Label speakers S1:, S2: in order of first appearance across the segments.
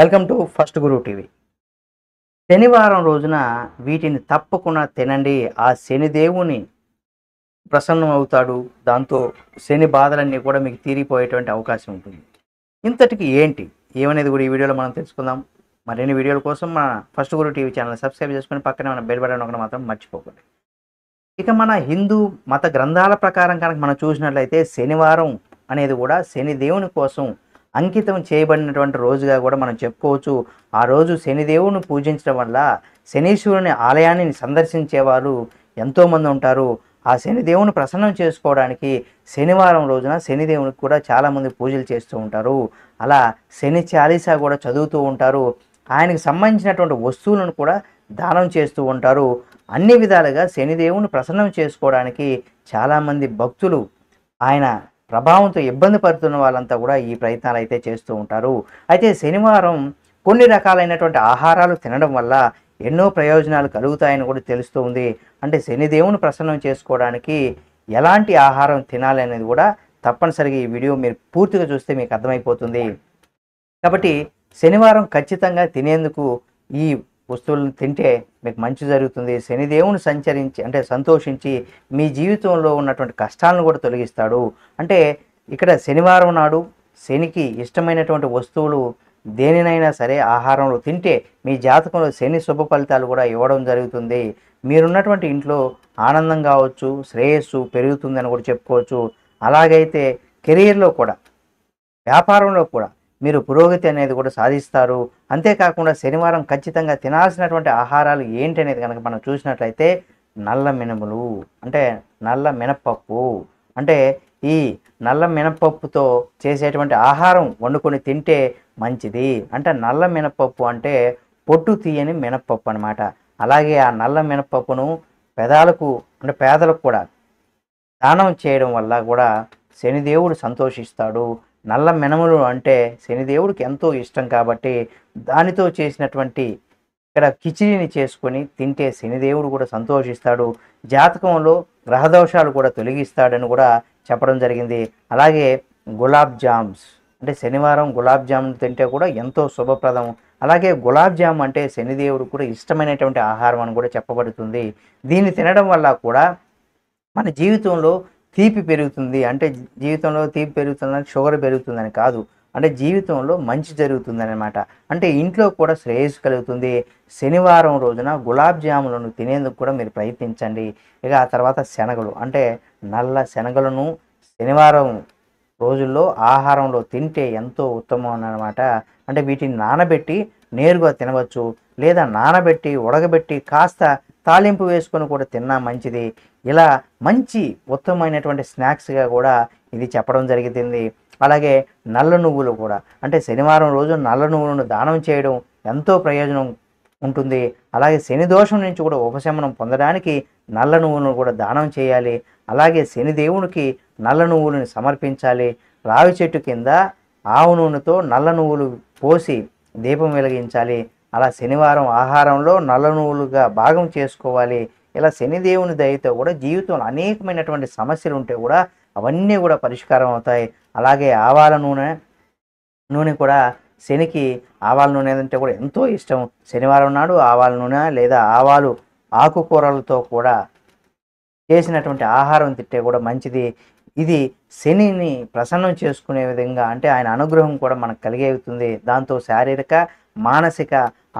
S1: Welcome to first Guru TV. శనివారం రోజున వీటిని తప్పకుండా తినండి. ఆ శనిదేవుని ప్రసన్నం అవుతాడు. దాంతో శని బాధలన్నీ కూడా మీకు తీరిపోయేటువంటి అవకాశం ఉంటుంది. ఇంతటికి ఏంటి ఏమనేది కూడా ఈ వీడియోలో మనం తెలుసుకుందాం. మరిన్ని వీడియోల కోసం మన ఫస్ట్ గురు టీవీ ఛానల్ సబ్స్క్రైబ్ చేసుకొని పక్కనే ఉన్న బెల్ బటన్ నొక్కడం మాత్రం మర్చిపోకండి. ఇక మన హిందూ మత గ్రంథాల ప్రకారం కనుక మనం చూసినట్లయితే శనివారం అనేది కూడా శని దేవుని కోసం అంకితం చేయబడినటువంటి రోజుగా కూడా మనం చెప్పుకోవచ్చు. ఆ రోజు శనిదేవుని పూజించడం వల్ల శనీశ్వరుని ఆలయాన్ని సందర్శించేవారు ఎంతోమంది ఉంటారు. ఆ శనిదేవుని ప్రసన్నం చేసుకోవడానికి శనివారం రోజున శనిదేవునికి కూడా చాలామంది పూజలు చేస్తూ ఉంటారు. అలా శని చాలీసా కూడా చదువుతూ ఉంటారు. ఆయనకు సంబంధించినటువంటి వస్తువులను కూడా దానం చేస్తూ ఉంటారు. అన్ని విధాలుగా శనిదేవుని ప్రసన్నం చేసుకోవడానికి చాలామంది భక్తులు ఆయన ప్రభావంతో ఇబ్బంది పడుతున్న వాళ్ళంతా కూడా ఈ ప్రయత్నాలు అయితే చేస్తూ ఉంటారు. అయితే శనివారం కొన్ని రకాలైనటువంటి ఆహారాలు తినడం వల్ల ఎన్నో ప్రయోజనాలు కలుగుతాయని కూడా తెలుస్తూ ఉంది. అంటే శనిదేవుని ప్రసన్నం చేసుకోవడానికి ఎలాంటి ఆహారం తినాలి అనేది కూడా తప్పనిసరిగా ఈ వీడియో మీరు పూర్తిగా చూస్తే మీకు అర్థమైపోతుంది. కాబట్టి శనివారం ఖచ్చితంగా తినేందుకు ఈ వస్తువులను తింటే మీకు మంచి జరుగుతుంది. శనిదేవుని సంతోషించి మీ జీవితంలో ఉన్నటువంటి కష్టాలను కూడా తొలగిస్తాడు. అంటే ఇక్కడ శనివారం నాడు శనికి ఇష్టమైనటువంటి వస్తువులు దేనినైనా సరే ఆహారంలో తింటే మీ జాతకంలో శని శుభ ఫలితాలు కూడా ఇవ్వడం జరుగుతుంది. మీరున్నటువంటి ఇంట్లో ఆనందం కావచ్చు, శ్రేయస్సు పెరుగుతుందని కూడా చెప్పుకోవచ్చు. అలాగైతే కెరీర్లో కూడా, వ్యాపారంలో కూడా మీరు పురోగతి అనేది కూడా సాధిస్తారు. అంతేకాకుండా శనివారం ఖచ్చితంగా తినాల్సినటువంటి ఆహారాలు ఏంటి అనేది కనుక మనం చూసినట్లయితే నల్ల మినుములు, అంటే నల్ల మినపప్పు, అంటే ఈ నల్ల మినపప్పుతో చేసేటువంటి ఆహారం వండుకొని తింటే మంచిది. అంటే నల్ల మినపప్పు అంటే పొట్టు తీయని మినపప్పు అనమాట. అలాగే ఆ నల్ల మినపప్పును పేదలకు కూడా దానం చేయడం వల్ల కూడా శనిదేవుడు సంతోషిస్తాడు. నల్ల మినుములు అంటే శనిదేవుడికి ఎంతో ఇష్టం కాబట్టి దానితో చేసినటువంటి ఇక్కడ కిచిడిని చేసుకొని తింటే శనిదేవుడు కూడా సంతోషిస్తాడు. జాతకంలో గ్రహదోషాలు కూడా తొలగిస్తాడని కూడా చెప్పడం జరిగింది. అలాగే గులాబ్ జామ్స్, అంటే శనివారం గులాబ్ జామున్ తింటే కూడా ఎంతో శుభప్రదం. అలాగే గులాబ్ జామ్ అంటే శనిదేవుడు కూడా ఇష్టమైనటువంటి ఆహారం అని కూడా చెప్పబడుతుంది. దీన్ని తినడం వల్ల కూడా మన జీవితంలో తీపి పెరుగుతుంది. అంటే జీవితంలో తీపి పెరుగుతుందని షుగర్ పెరుగుతుందని కాదు, అంటే జీవితంలో మంచి జరుగుతుందని అనమాట. అంటే ఇంట్లో కూడా శ్రేయస్సు కలుగుతుంది. శనివారం రోజున గులాబ్ జాములను తినేందుకు కూడా మీరు ప్రయత్నించండి. ఇక ఆ తర్వాత శనగలు, అంటే నల్ల శనగలను శనివారం రోజుల్లో ఆహారంలో తింటే ఎంతో ఉత్తమం అన్నమాట. అంటే వీటిని నానబెట్టి నేరుగా తినవచ్చు, లేదా నానబెట్టి ఉడకబెట్టి కాస్త తాలింపు వేసుకొని కూడా తిన్నా మంచిది. ఇలా మంచి ఉత్తమమైనటువంటి స్నాక్స్గా కూడా ఇది చెప్పడం జరుగుతుంది. అలాగే నల్ల నువ్వులు కూడా, అంటే శనివారం రోజు నల్ల నువ్వులను దానం చేయడం ఎంతో ప్రయోజనం ఉంటుంది. అలాగే శని దోషం నుంచి కూడా ఉపశమనం పొందడానికి నల్ల నువ్వులను కూడా దానం చేయాలి. అలాగే శనిదేవునికి నల్ల నువ్వులను సమర్పించాలి. రావి చెట్టు కింద ఆవు నూనెతో నల్ల నువ్వులు పోసి దీపం వెలిగించాలి. అలా శనివారం ఆహారంలో నల్ల నువ్వులుగా భాగం చేసుకోవాలి. ఇలా శనిదేవుని దయతో కూడా జీవితంలో అనేకమైనటువంటి సమస్యలు ఉంటే కూడా అవన్నీ కూడా పరిష్కారం అవుతాయి. అలాగే ఆవాల నూనె కూడా శనికి ఆవాల నూనె అంటే కూడా ఎంతో ఇష్టం. శనివారం నాడు ఆవాల నూనె లేదా ఆవాలు ఆకుకూరలతో కూడా చేసినటువంటి ఆహారం తింటే కూడా మంచిది. ఇది శనిని ప్రసన్నం చేసుకునే విధంగా, అంటే ఆయన అనుగ్రహం కూడా మనకు కలిగే అవుతుంది. దాంతో శారీరక మానసిక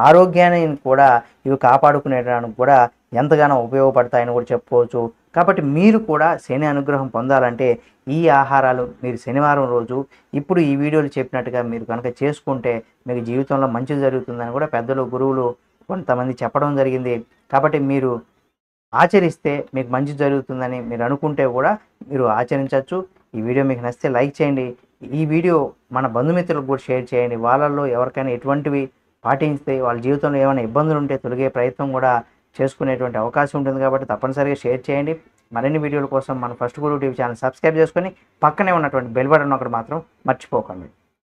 S1: ఆరోగ్యాన్ని కూడా ఇవి కాపాడుకునేటానికి కూడా ఎంతగానో ఉపయోగపడతాయని కూడా చెప్పుకోవచ్చు. కాబట్టి మీరు కూడా శని అనుగ్రహం పొందాలంటే ఈ ఆహారాలు మీరు శనివారం రోజు ఇప్పుడు ఈ వీడియోలు చెప్పినట్టుగా మీరు కనుక చేసుకుంటే మీకు జీవితంలో మంచి జరుగుతుందని కూడా పెద్దలు, గురువులు కొంతమంది చెప్పడం జరిగింది. కాబట్టి మీరు ఆచరిస్తే మీకు మంచి జరుగుతుందని మీరు అనుకుంటే కూడా మీరు ఆచరించవచ్చు. ఈ వీడియో మీకు నచ్చితే లైక్ చేయండి. ఈ వీడియో మన బంధుమిత్రులకు కూడా షేర్ చేయండి. వాళ్ళల్లో ఎవరికైనా ఎటువంటివి పాటిస్తే వాళ్ళ జీవితంలో ఏమైనా ఇబ్బందులు ఉంటే తొలగే ప్రయత్నం కూడా చేసుకునేటువంటి అవకాశం ఉంటుంది. కాబట్టి తప్పనిసరిగా షేర్ చేయండి. మరిన్ని వీడియోల కోసం మన ఫస్ట్ గురు టీవీ ఛానల్ సబ్స్క్రైబ్ చేసుకొని పక్కనే ఉన్నటువంటి బెల్ బటన్ ఒకటి మాత్రం మర్చిపోకండి.